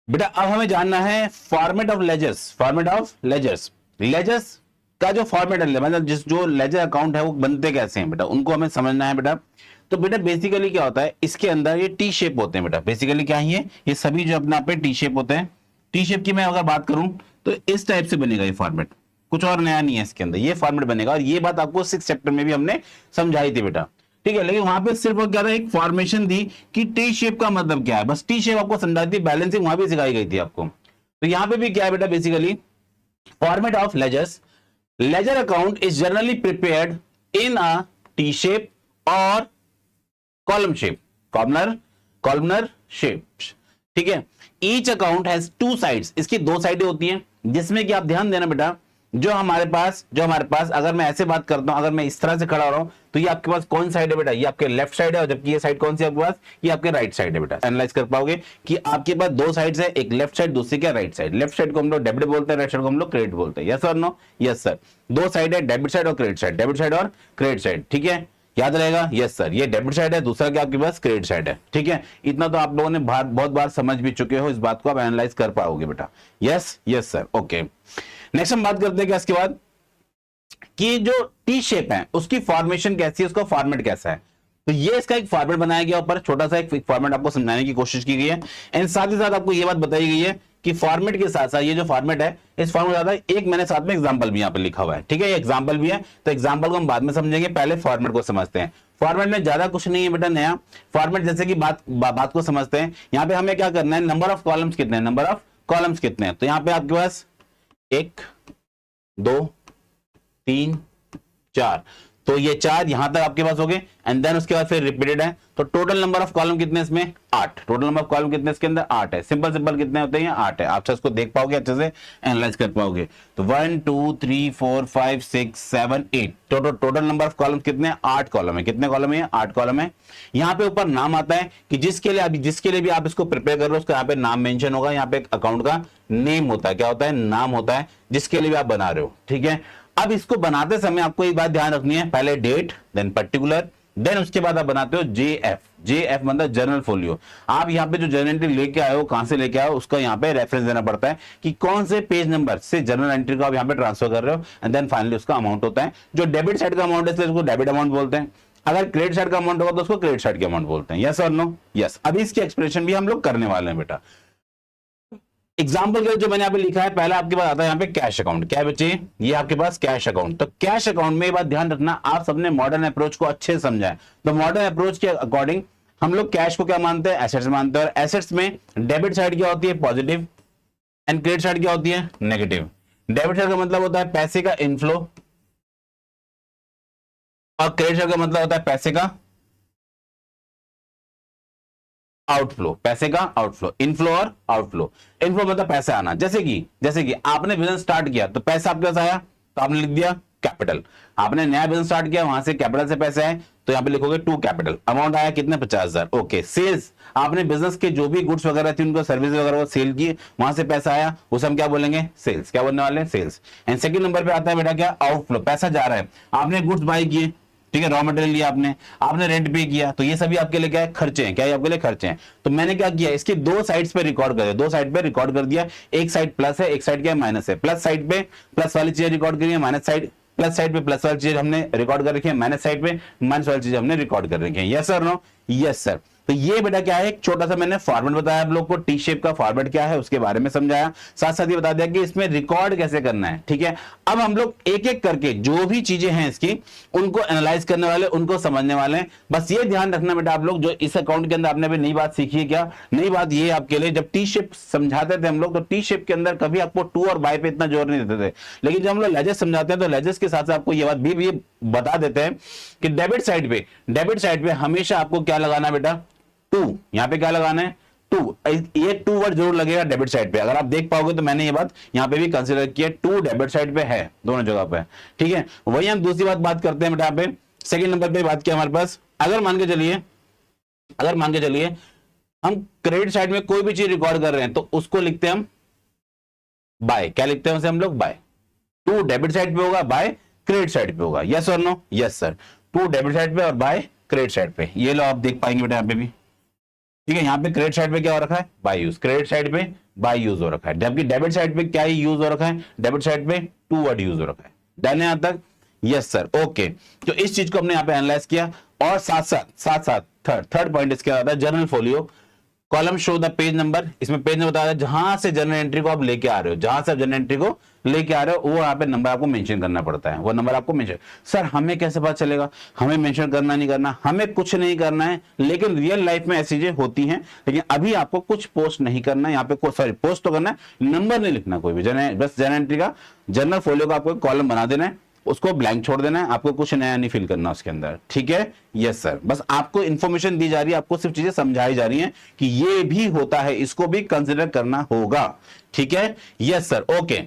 बेटा अब हमें जानना है format of ledgers. Format of ledgers, ledgers का जो फॉर्मेट है, मतलब जिस जो लेजर अकाउंट है वो बनते कैसे हैं बेटा, उनको हमें समझना है बेटा। तो बेटा बेसिकली क्या होता है, इसके अंदर ये टी शेप होते हैं बेटा। बेसिकली क्या है ये सभी जो अपने आप पे टी शेप होते हैं। टी शेप की मैं अगर बात करूं तो इस टाइप से बनेगा ये फॉर्मेट, कुछ और नया नहीं है इसके अंदर, ये फॉर्मेट बनेगा। और ये बात आपको 6 चैप्टर में भी हमने समझाई थी बेटा, ठीक है। लेकिन वहां पे सिर्फ क्या था, एक फॉर्मेशन थी कि टी शेप का मतलब क्या है, बस टी शेप आपको समझाई थी, बैलेंसिंग वहां भी सिखाई गई थी आपको। तो यहां पे भी क्या है बेटा, basically format of ledgers, ledger account is generally prepared in a T shape और कॉलम शेप, कॉलमनर शेप, ठीक है। Each account has two sides, इसकी दो साइडें होती हैं, जिसमें कि आप ध्यान देना बेटा, जो हमारे पास अगर मैं ऐसे बात करता हूं, अगर मैं इस तरह से खड़ा हो रहा हूं, तो ये आपके पास कौन साइड है बेटा, ये आपके लेफ्ट साइड है। और जबकि ये साइड कौन सी है आपके पास, ये आपके राइट साइड है बेटा। एनालाइज कर पाओगे कि आपके पास दो साइड्स है, एक लेफ्ट साइड, दूसरी क्या राइट साइड। लेफ्ट साइड को हम लोग डेबिट बोलते हैं, राइट साइड को हम लोग क्रेडिट बोलते हैं। यस और नो, यस सर। दो साइड है, डेबिट साइड और क्रेडिट साइड, डेबिट साइड और क्रेडिट साइड, ठीक है, याद रहेगा। यस सर, ये डेबिट साइड है, दूसरा क्या आपके पास क्रेडिट साइड है, ठीक है। इतना तो आप लोगों ने बहुत बार समझ भी चुके हो, इस बात को आप एनालाइज कर पाओगे बेटा। Yes yes sir, okay. Next हम बात करते हैं क्या इसके बाद, कि जो टी शेप है उसकी फॉर्मेशन कैसी है, उसका फॉर्मेट कैसा है। तो ये इसका एक फॉर्मेट बनाया गया, ऊपर छोटा सा एक फॉर्मेट आपको समझाने की कोशिश की गई है। एंड साथ ही साथ आपको ये बात बताई गई है कि फॉर्मेट के साथ साथ ये जो फॉर्मेट है, इस फॉर्मेट के साथ एक मैंने साथ में एग्जांपल भी यहाँ पे लिखा हुआ है, ठीक है। ये एग्जांपल भी है, तो एग्जांपल को हम बाद में समझेंगे, पहले फॉर्मेट को समझते हैं। फॉर्मेट में ज्यादा कुछ नहीं है बेटा नया। फॉर्मेट जैसे कि बात को समझते हैं। यहाँ पे हमें क्या करना है, नंबर ऑफ कॉलम्स कितने हैं, नंबर ऑफ कॉलम्स कितने हैं। तो यहाँ पे आपके पास 1 2 3 4, तो ये 4 यहां तक आपके पास हो गए। एंड देन उसके बाद फिर रिपीटेड है, तो टोटल नंबर ऑफ कॉलम कितने इसमें, 8। टोटल नंबर ऑफ कॉलम कितने इसके अंदर, 8 है। सिंपल कितने होते हैं, 8 है। आप इसको देख पाओगे, अच्छे से एनालाइज कर पाओगे। तो 1 2 3 4 5 6 7 8, टोटल नंबर ऑफ कॉलम कितने, 8 कॉलम है। कितने कॉलम है, 8 कॉलम है। यहाँ पे ऊपर नाम आता है कि जिसके लिए भी आप इसको प्रिपेयर कर रहे हो, उसका यहाँ पे नाम मेंशन होगा। यहाँ पे अकाउंट का नेम होता है, क्या होता है, नाम होता है, जिसके लिए भी आप बना रहे हो, ठीक है। अब इसको बनाते समय आपको एक बात ध्यान रखनी है, पहले डेट, देन पर्टिकुलर, देन उसके बाद आप बनाते हो जेएफ। जेएफ मतलब जर्नल फोलियो। आप यहाँ पे जो जर्नल एंट्री लेके आए हो, कहां से लेके आए हो, उसका यहाँ पे रेफरेंस देना पड़ता है कि कौन से पेज नंबर से जर्नल एंट्री को आप यहाँ पे ट्रांसफर कर रहे हो। एंड देन फाइनली उसका अमाउंट होता है, जो डेबिट साइड का अमाउंट है इसलिए उसको डेबिट अमाउंट बोलते हैं। अगर क्रेडिट साइड का अमाउंट होगा तो उसको क्रेडिट साइड के अमाउंट बोलते हैं। यस और नो, यस। अभी इसकी एक्सप्रेशन भी हम लोग करने वाले हैं बेटा। एग्जाम्पल के जो मैंने यहाँ पे लिखा है, पहला आपके पास आता है यहाँ पे कैश अकाउंट। क्या है बच्चे, ये आपके पास कैश अकाउंट। तो कैश अकाउंट में ये बात ध्यान रखना, आप सबने मॉडर्न अप्रोच को अच्छे से समझा है। तो मॉडर्न अप्रोच के अकॉर्डिंग हम लोग कैश को क्या मानते हैं, एसेट्स मानते हैं। और एसेट्स में डेबिट साइड क्या होती है, पॉजिटिव, एंड क्रेडिट साइड क्या होती है, नेगेटिव। डेबिट साइड का मतलब होता है पैसे का इनफ्लो, और क्रेडिट साइड का मतलब होता है पैसे का आउटफ्लो, पैसे का आउटफ्लो। इनफ्लो और आउटफ्लो, इनफ्लो मतलब पैसे आना। जैसे कि आपने बिजनेस स्टार्ट किया तो पैसा आपके पास आया, तो आपने लिख दिया कैपिटल। आपने नया बिजनेस स्टार्ट किया, वहां से कैपिटल से पैसे आए, तो यहां पे लिखोगे टू कैपिटल। अमाउंट आया कितने, 50,000। ओके। सेल्स, आपने बिजनेस के जो भी गुड्स वगैरह थी उनको सर्विस वगैरह सेल की, वहां से पैसा आया, उसे हम क्या बोलेंगे, सेल्स। क्या बोलने वाले, सेल्स। एंड सेकंड नंबर पे आता है बेटा क्या, आउटफ्लो, पैसा जा रहा है। आपने गुड्स बाय किए, ठीक है, रॉ मटेरियल लिया आपने रेंट पे किया, तो ये सभी आपके लिए क्या है, खर्चे हैं। क्या है, आपके लिए खर्चे हैं। तो मैंने क्या किया, इसके दो साइड्स पे रिकॉर्ड कर दिया, दो साइड पे रिकॉर्ड कर दिया। एक साइड प्लस है, एक साइड क्या है, माइनस है। प्लस साइड पे प्लस वाली चीज रिकॉर्ड करी है, माइनस साइड, प्लस साइड पे प्लस वाली चीज हमने रिकॉर्ड कर रखी है, माइनस साइड पे माइनस वाली चीज हमने रिकॉर्ड कर रखी है। Yes sir, no, yes sir. तो ये बेटा क्या है, एक छोटा सा मैंने फॉर्मेट बताया आप लोग को, टी शेप का फॉर्मेट क्या है उसके बारे में समझाया, साथ साथ ये बता दिया कि इसमें रिकॉर्ड कैसे करना है, ठीक है। अब हम लोग एक एक करके जो भी चीजें हैं इसकी, उनको एनालाइज करने वाले, उनको समझने वाले हैं। बस ये ध्यान रखना बेटा आप लोग, जो इस अकाउंट के अंदर आपने अभी नई बात सीखी है, क्या नई बात, ये आपके लिए जब टी शेप समझाते थे हम लोग, तो टी शेप के अंदर कभी आपको टू और बाय पे इतना जोर नहीं देते थे। लेकिन जब हम लोग लेजर्स समझाते हैं, तो लेजर्स के साथ आपको ये बात भी बता देते हैं कि डेबिट साइड पे हमेशा आपको क्या लगाना बेटा, टू। यहां पे क्या लगाना है, टू। ये टू वर्ड जरूर लगेगा डेबिट साइड पे। अगर आप देख पाओगे तो मैंने ये बात यहां पे भी कंसीडर किया, टू डेबिट साइड पे है, दोनों जगह पे, ठीक है। वही हम दूसरी बात करते हैं बेटा, यहाँ पे सेकंड नंबर पे बात किया हमारे पास, अगर मान के चलिए हम क्रेडिट साइड में कोई भी चीज रिकॉर्ड कर रहे हैं, तो उसको लिखते हैं हम बाय। क्या लिखते हैं उसे हम लोग, बाय। टू डेबिट साइड पे होगा, बाय क्रेडिट साइड पे होगा। यस और no, yes sir. To debit side पे और बाय क्रेडिट साइड पे, ये लो आप देख पाएंगे बेटा यहाँ पे भी, ठीक है। यहाँ पे क्रेडिट साइड पे क्या हो रखा है, बाय यूज, क्रेडिट साइड पे बाय यूज हो रखा है, जबकि डेबिट साइड पे क्या ही यूज हो रखा है, डेबिट साइड पे टू वर्ड यूज हो रखा है। डन है यहां तक? Yes sir, okay. तो इस चीज को हमने यहां पे एनालाइज किया, और साथ साथ थर्ड पॉइंट इसके आता है journal folio. Column show the page number, इसमें पेज नंबर बताया जहां से जर्नल एंट्री को आप लेके आ रहे हो, जहां से आप जर्नल एंट्री को लेके आ रहे हो वो यहाँ पे नंबर आपको मेंशन करना पड़ता है, वो नंबर आपको मेंशन। सर हमें कैसे पता चलेगा? हमें मेंशन करना नहीं करना, हमें कुछ नहीं करना है, लेकिन रियल लाइफ में ऐसी चीजें होती हैं। लेकिन अभी आपको कुछ पोस्ट नहीं करना है यहाँ पे, सॉरी पोस्ट तो करना है, नंबर नहीं लिखना कोई भी, बस जर्नल एंट्री का, जर्नल फोलियो का आपको कॉलम बना देना है, उसको ब्लैंक छोड़ देना है, आपको कुछ नया नहीं फिल करना उसके अंदर, ठीक है? यस सर, बस आपको इंफॉर्मेशन दी जा रही है, आपको सिर्फ चीजें समझाई जा रही हैं कि ये भी होता है, इसको भी कंसिडर करना होगा, ठीक है? Yes sir, okay.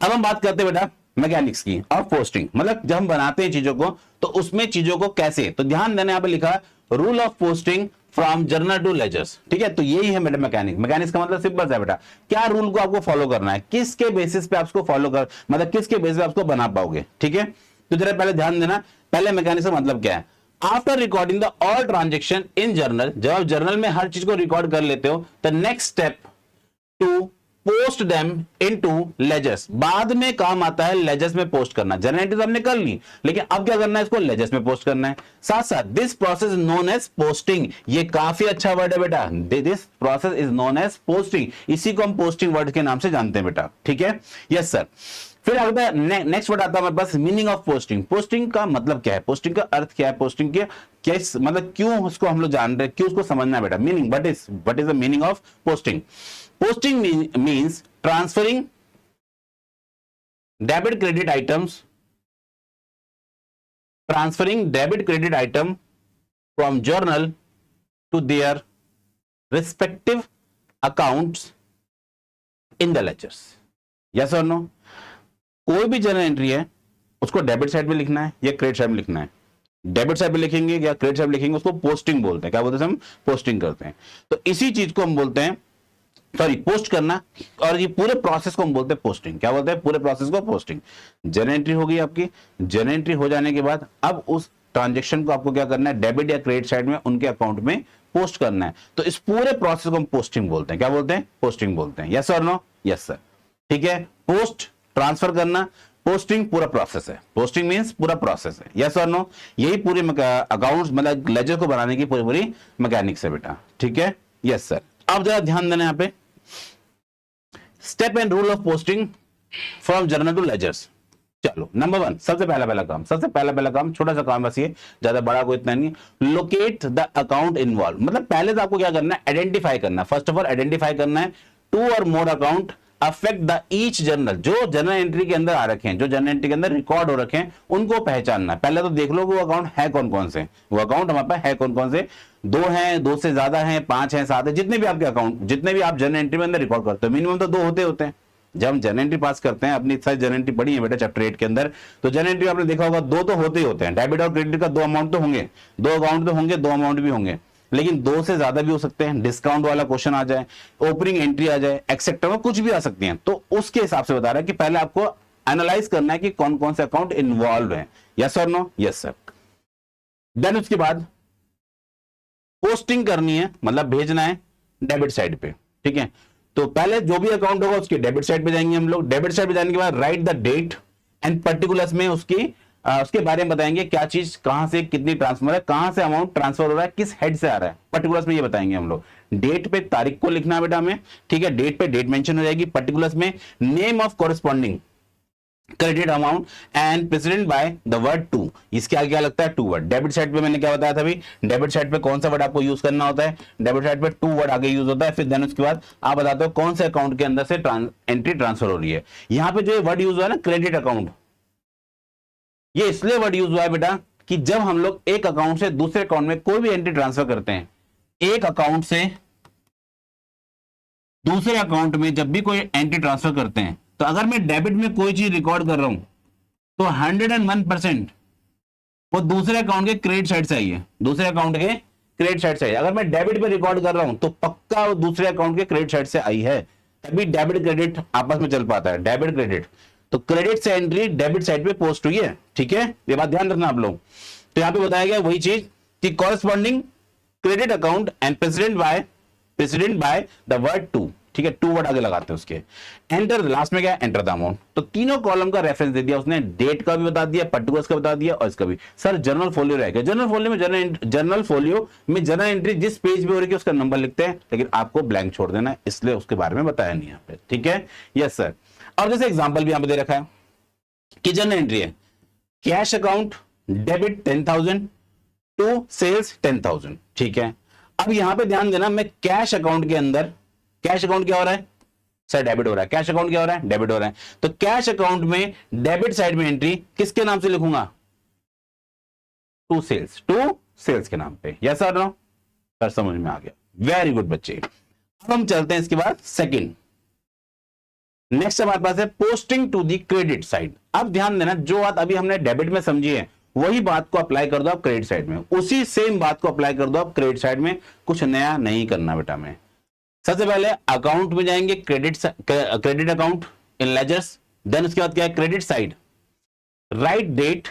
अब हम बात करते हैं बेटा मैकेनिक्स की और पोस्टिंग, मतलब जब हम बनाते हैं चीजों को तो उसमें चीजों को कैसे, तो ध्यान देना, यहां पे लिखा rule of posting from journal to ledgers, ठीक है? तो यही है बेटा मैकेनिक। मैकेनिक्स का मतलब सिंपल है बेटा, क्या रूल को आपको फॉलो करना है, किसके बेसिस पे आपको फॉलो कर, मतलब किसके बेसिस पे आपको बना पाओगे, ठीक है? तो जरा पहले ध्यान देना, पहले मैकेनिक्स का मतलब क्या है। After recording the all transaction in journal, जब आप जर्नल में हर चीज को रिकॉर्ड कर लेते हो, the next step to post them into ledgers, बाद में काम आता है लेजर्स में पोस्ट करना। जर्नल एंट्री तो हमने कर ली, लेकिन अब क्या करना है, इसको लेजर्स में पोस्ट करना है। साथ साथ this process is known as posting, ये काफी अच्छा वर्ड है बेटा, this process is known as posting, इसी को हम पोस्टिंग वर्ड के नाम से जानते हैं बेटा, ठीक है? Yes sir. फिर आता है नेक्स्ट वर्ड आता है हमारे पास, मीनिंग ऑफ पोस्टिंग। पोस्टिंग का मतलब क्या है, पोस्टिंग का अर्थ क्या है, पोस्टिंग के क्या मतलब, क्यों उसको हम लोग जान रहे हैं, क्यों उसको समझना है बेटा। Meaning, what is the meaning of posting? Posting means transferring debit credit items, from journal to their respective accounts in the ledgers. Yes or no? कोई भी जर्नल एंट्री है उसको डेबिट साइड में लिखना है या क्रेडिट साइड में लिखना है। डेबिट साइड में लिखेंगे या क्रेडिट साइड में लिखेंगे, उसको पोस्टिंग बोलते हैं। क्या बोलते हैं? हम पोस्टिंग करते हैं। तो इसी चीज को हम बोलते हैं, सॉरी पोस्ट करना, और ये पूरे प्रोसेस को हम बोलते हैं पोस्टिंग। क्या बोलते हैं? पूरे प्रोसेस को पोस्टिंग। जर्नल एंट्री होगी आपकी, जर्नल एंट्री हो जाने के बाद अब उस ट्रांजैक्शन को आपको क्या करना है, डेबिट या क्रेडिट साइड में उनके अकाउंट में पोस्ट करना है। तो इस पूरे प्रोसेस को हम पोस्टिंग बोलते हैं। क्या बोलते हैं? पोस्टिंग बोलते हैं। यस और नो? यस सर, ठीक है। पोस्ट ट्रांसफर करना, पोस्टिंग पूरा प्रोसेस है। पोस्टिंग मींस पूरा प्रोसेस है। यस और नो? यही पूरे अकाउंट्स मतलब लेजर को बनाने की पूरी मैकेनिक्स है बेटा, ठीक है? Yes sir. अब जरा ध्यान देना यहाँ पे, step and rule of posting from journal to ledgers. चलो नंबर 1, सबसे पहला काम, छोटा सा काम बस, ये ज्यादा बड़ा कोई इतना नहीं। लोकेट द अकाउंट इन्वॉल्व, मतलब पहले तो आपको क्या करना है, आइडेंटिफाई करना। फर्स्ट ऑफ ऑल आइडेंटिफाई करना है टू और more account affect the each journal, जो जर्नल एंट्री के अंदर आ रखे हैं, जो जर्नल एंट्री के अंदर रिकॉर्ड हो रखे हैं, उनको पहचानना। पहले तो देख लो वो अकाउंट है कौन कौन से, वो अकाउंट हमारे पास है कौन कौन से, 2 हैं, 2 से ज्यादा हैं, 5 हैं, 7 हैं, जितने भी आपके अकाउंट, जितने भी आप जर्नल एंट्री में अंदर रिकॉर्ड करते हो, मिनिमम तो 2 होते हैं। जब हम जर्नल एंट्री पास करते हैं, अपनी सारी जर्नल एंट्री पढ़ी है बेटा चैप्टर 8 के अंदर, तो जर्नल एंट्री आपने देखा होगा 2 तो होते ही होते हैं। डेबिट और क्रेडिट का 2 अमाउंट तो होंगे, 2 अकाउंट तो होंगे, 2 अमाउंट भी होंगे, लेकिन 2 से ज्यादा भी हो सकते हैं। डिस्काउंट वाला क्वेश्चन आ जाए, ओपनिंग एंट्री आ जाए, एक्सेट्रा में कुछ भी आ सकती हैं। तो उसके हिसाब से बता रहा है कि पहले आपको एनालाइज करना है कि कौन कौन से अकाउंट इन्वॉल्व हैं। यस और नो? Yes sir. देन उसके बाद पोस्टिंग करनी है, मतलब भेजना है डेबिट साइड पे, ठीक है? तो पहले जो भी अकाउंट होगा उसके डेबिट साइड पे जाएंगे हम लोग। डेबिट साइड पे जाने के बाद write the date and particulars में उसके बारे में बताएंगे, क्या चीज कहां से कितनी ट्रांसफर है, कहां से अमाउंट ट्रांसफर हो रहा है, किस हेड से आ रहा है, पर्टिकुलर्स में ये बताएंगे हम लोग। डेट पे तारीख को लिखना है बेटा हमें, ठीक है? डेट पे डेट मेंशन हो जाएगी, पर्टिकुलर्स में name of corresponding credit amount and president by the word to. इसके आगे क्या लगता है? To word. डेबिट साइड पे मैंने क्या बताया था अभी, डेबिट साइड पे कौन सा वर्ड आपको यूज करना होता है, डेबिट साइड पे टू वर्ड आगे यूज होता है। फिर देन उसके बाद आप बताते हो कौन से अकाउंट के अंदर से एंट्री ट्रांसफर हो रही है। यहां पे जो वर्ड यूज हुआ है ना, क्रेडिट अकाउंट, ये इसलिए वर्ड यूज हुआ है बेटा कि जब हम लोग एक अकाउंट से दूसरे अकाउंट में कोई भी एंट्री ट्रांसफर करते हैं, एक अकाउंट से दूसरे अकाउंट में जब भी कोई एंट्री ट्रांसफर करते हैं, तो अगर मैं डेबिट में कोई चीज रिकॉर्ड कर रहा हूं तो 101% वो दूसरे अकाउंट के क्रेडिट साइड से आई है, दूसरे अकाउंट के क्रेडिट साइड से आई है। अगर मैं डेबिट पे रिकॉर्ड कर रहा हूं तो पक्का वो दूसरे अकाउंट के क्रेडिट साइड से आई है, तभी डेबिट क्रेडिट आपस में चल पाता है। डेबिट क्रेडिट, तो क्रेडिट से एंट्री डेबिट साइड पे पोस्ट हुई है, ठीक है? ये बात ध्यान रखना आप लोग। तो यहां पे बताया गया वही चीज कि corresponding credit account and president by the word to, ठीक है, 2 वर्ड आगे लगाते हैं उसके। एंटर लास्ट में क्या है, एंटर द अमाउंट। तो तीनों कॉलम का रेफरेंस दे दिया उसने, डेट का भी बता दिया, पर्टिकुलर्स का बता दिया और इसका भी। सर जनरल फोलियो रहेगा, जनरल फोलियो में जनरल एंट्री जिस पेज पे हो रही है उसका नंबर लिखते हैं, लेकिन आपको ब्लैंक छोड़ देना है, इसलिए उसके बारे में बताया नहीं यहाँ पे, ठीक है। Yes sir. और जैसे एग्जाम्पल भी यहाँ पे दे रखा है कि जनरल एंट्री है, cash account debit 10,000 to sales 10,000, ठीक है। अब यहां पे ध्यान देना, मैं कैश अकाउंट के अंदर, कैश अकाउंट क्या हो रहा है सर, डेबिट हो रहा है, कैश अकाउंट क्या हो रहा है, डेबिट हो रहा है। तो कैश अकाउंट में डेबिट साइड में एंट्री किसके नाम से लिखूंगा, टू सेल्स के नाम पे। यस सर, नो सर, समझ में आ गया, वेरी गुड बच्चे। अब हम चलते हैं इसके बाद सेकंड, नेक्स्ट हमारे पास है posting to the credit side. अब ध्यान देना, जो बात अभी हमने डेबिट में समझी है वही बात को अप्लाई कर दो आप क्रेडिट साइड में, उसी सेम बात को अप्लाई कर दो आप क्रेडिट साइड में, कुछ नया नहीं करना बेटा। में सबसे पहले अकाउंट में जाएंगे, credit account in ledgers, then उसके बाद क्या है, credit side, write date,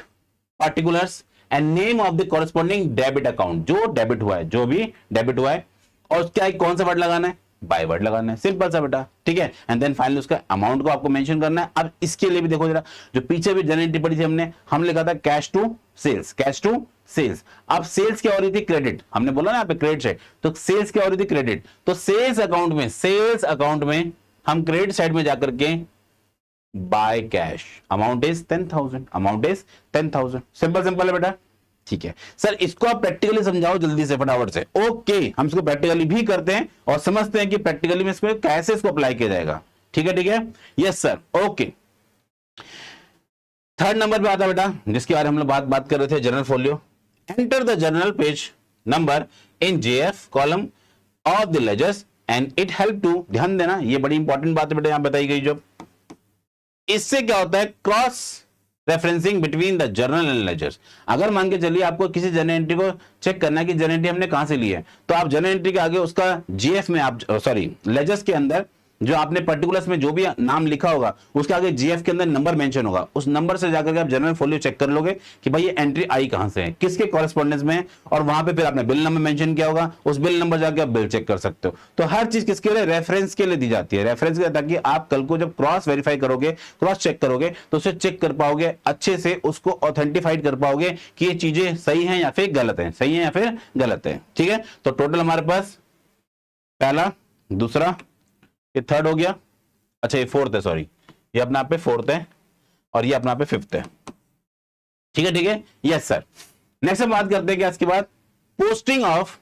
particulars and name of the corresponding debit account, जो डेबिट हुआ है, जो भी डेबिट हुआ है, और उसका कौन सा वर्ड लगाना है, बाय वर्ड लगाना है, सिंपल सा बेटा, ठीक है। एंड देन फाइनली उसका अमाउंट को आपको मेंशन करना है। अब इसके लिए भी देखो जरा, जो पीछे भी जनरल एंट्री पढ़ी थी हमने लिखा था cash to sales, cash to sales. अब सेल्स क्या हो रही थी, क्रेडिट, हमने बोला ना यहाँ पे क्रेडिट साइड, तो सेल्स क्या हो रही थी, क्रेडिट। तो सेल्स अकाउंट में हम क्रेडिट साइड में जाकर के by cash, amount is 10,000, simple है बेटा, ठीक है। सर इसको आप प्रैक्टिकली समझाओ जल्दी से, फटाफट से। ओके, हम इसको प्रैक्टिकली भी करते हैं और समझते हैं कि प्रैक्टिकली में इसको कैसे इसको अप्लाई किया जाएगा, ठीक है। Yes sir, okay. Third number पे आता है बेटा, जिसके बारे में हम लोग बात कर रहे थे, journal folio. Enter the journal page number in JF column of the ledgers and it help to, ध्यान देना ये बड़ी इंपॉर्टेंट बात है बेटा, यहां बताई गई। जो इससे क्या होता है, cross referencing between the journal and ledgers. अगर मान के चलिए आपको किसी जर्नल एंट्री को चेक करना है कि जर्नल एंट्री हमने कहां से ली है, तो आप जर्नल एंट्री के आगे उसका जीएफ में आप लेजर्स के अंदर जो आपने पर्टिकुलर्स में जो भी नाम लिखा होगा उसके आगे जीएफ के अंदर नंबर मेंशन होगा, उस नंबर से जाकर के आप जनरल फोलियो चेक कर लोगे कि भाई ये एंट्री आई कहां से है, किसके कॉरेस्पॉन्डेंस में है, और वहां पे फिर आपने बिल नंबर मेंशन किया होगा, उस बिल नंबर जाकर आप बिल चेक कर सकते हो। तो हर चीज किसके लिए, रेफरेंस के लिए दी जाती है, रेफरेंस के, ताकि आप कल को जब क्रॉस वेरीफाई करोगे, क्रॉस चेक करोगे, तो उसे चेक कर पाओगे अच्छे से, उसको ऑथेंटिफाइड कर पाओगे कि ये चीजें सही हैं या फिर गलत है, सही है या फिर गलत है, ठीक है। तो टोटल हमारे पास पहला, दूसरा, ये थर्ड हो गया, अच्छा ये फोर्थ है, सॉरी ये अपने आप पे फोर्थ है और ये अपने आप पे फिफ्थ है, ठीक है। Yes sir. नेक्स्ट हम बात करते हैं कि इसके बाद पोस्टिंग ऑफ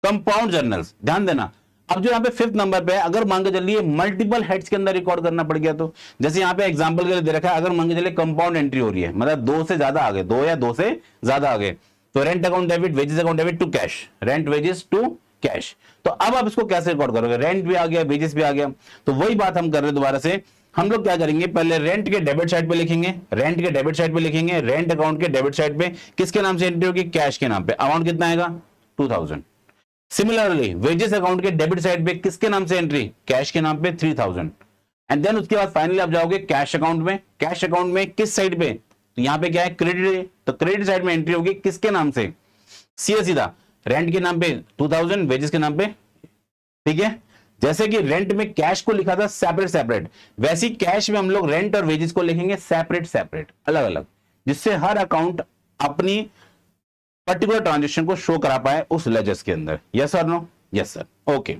कंपाउंड जर्नल्स। ध्यान देना, अब जो यहाँ पे फिफ्थ नंबर पे है, अगर मान के चलिए मल्टीपल हेड्स के अंदर रिकॉर्ड करना पड़ गया, तो जैसे यहाँ पे एग्जांपल के लिए दे रखा है, अगर मान के चलिए कंपाउंड एंट्री हो रही है, मतलब 2 से ज्यादा आगे, 2 या 2 से ज्यादा आगे, तो rent account debit, wages account debit to cash, rent wages to cash. तो अब आप इसको कैसे रिकॉर्ड करोगे, रेंट भी आ गया, वेजेस भी आ गया, तो वही बात हम कर रहे हैं दोबारा से। हम लोग क्या करेंगे, पहले रेंट के डेबिट साइड पे लिखेंगे, रेंट अकाउंट के डेबिट साइड पे किसके नाम से एंट्री होगी, कैश के नाम पे, अमाउंट कितना आएगा 2000। सिमिलरली वेजेस अकाउंट के डेबिट साइड पे किसके नाम से एंट्री, कैश के नाम पे 3000। एंड देन उसके बाद फाइनली आप जाओगे कैश अकाउंट में, कैश अकाउंट में किस साइड पे, तो यहां पे क्या है, क्रेडिट, तो क्रेडिट साइड में एंट्री होगी किसके नाम से, सीधा रेंट के नाम पे 2000, वेजेस के नाम पे, ठीक है। जैसे कि रेंट में कैश को लिखा था सेपरेट, वैसे ही कैश में हम लोग रेंट और वेजेस को लिखेंगे सेपरेट, अलग अलग, जिससे हर अकाउंट अपनी पर्टिकुलर ट्रांजेक्शन को शो करा पाए उस लेजर्स के अंदर। यस और नो, यस सर, ओके।